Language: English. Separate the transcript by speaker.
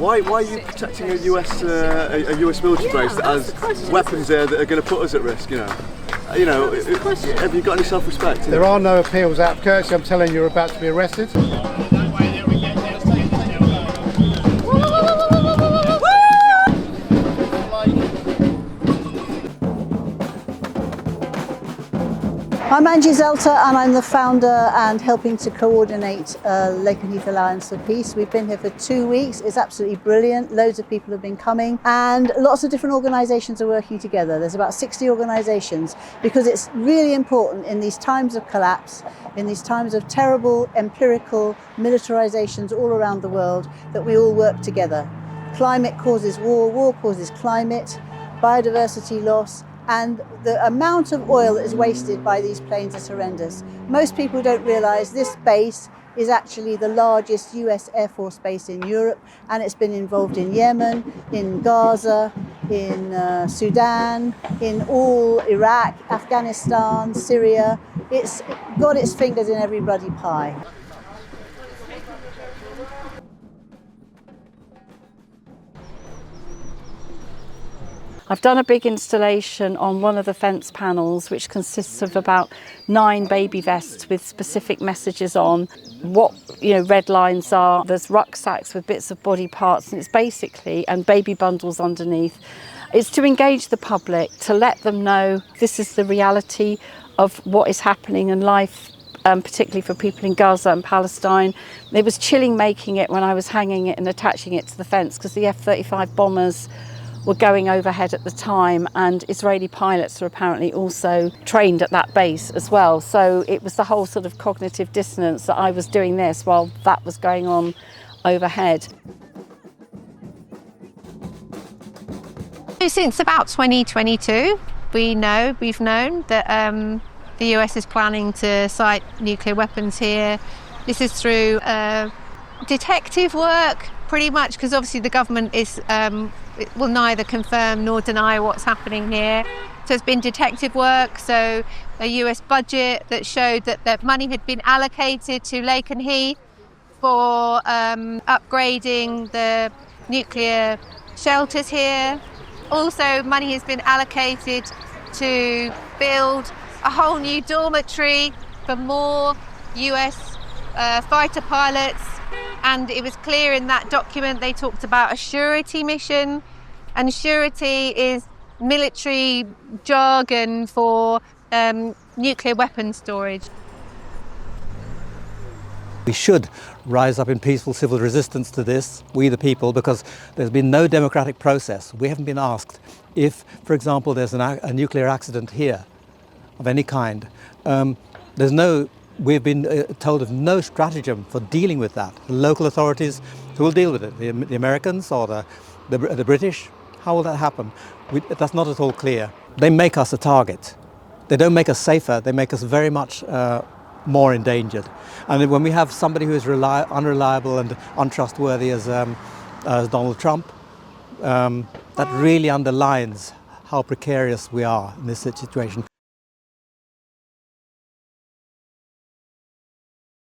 Speaker 1: Why are you protecting a US military base that has weapons there that are going to put us at risk? Have you got any self-respect?
Speaker 2: There are no appeals out of courtesy. I'm telling you, you're about to be arrested.
Speaker 3: I'm Angie Zelter and I'm the founder and helping to coordinate Lakenheath Alliance for Peace. We've been here for 2 weeks. It's absolutely brilliant. Loads of people have been coming and lots of different organisations are working together. There's about 60 organisations because it's really important in these times of collapse, in these times of terrible empirical militarisations all around the world, that we all work together. Climate causes war, war causes climate, biodiversity loss, and the amount of oil that is wasted by these planes is horrendous. Most people don't realise this base is actually the largest US Air Force base in Europe, and it's been involved in Yemen, in Gaza, in Sudan, in all Iraq, Afghanistan, Syria. It's got its fingers in every bloody pie.
Speaker 4: I've done a big installation on one of the fence panels, which consists of about 9 baby vests with specific messages on what red lines are. There's rucksacks with bits of body parts, and it's basically, and baby bundles underneath. It's to engage the public, to let them know this is the reality of what is happening in life, particularly for people in Gaza and Palestine. It was chilling making it when I was hanging it and attaching it to the fence, because the F-35 bombers were going overhead at the time, and Israeli pilots are apparently also trained at that base as well. So it was the whole sort of cognitive dissonance that I was doing this while that was going on overhead.
Speaker 5: Since about 2022, we've known that the US is planning to site nuclear weapons here. This is through detective work, pretty much, because obviously the government will neither confirm nor deny what's happening here. So it's been detective work, so a US budget that showed that money had been allocated to Lakenheath for upgrading the nuclear shelters here. Also, money has been allocated to build a whole new dormitory for more US fighter pilots. And it was clear in that document they talked about a surety mission, and surety is military jargon for nuclear weapons storage.
Speaker 6: We should rise up in peaceful civil resistance to this, we the people, because there's been no democratic process. We haven't been asked if, for example, there's a nuclear accident here of any kind. We've been told of no stratagem for dealing with that. The local authorities, who will deal with it? The Americans or the British? How will that happen? That's not at all clear. They make us a target. They don't make us safer, they make us very much more endangered. And when we have somebody who is unreliable and untrustworthy as Donald Trump, that really underlines how precarious we are in this situation.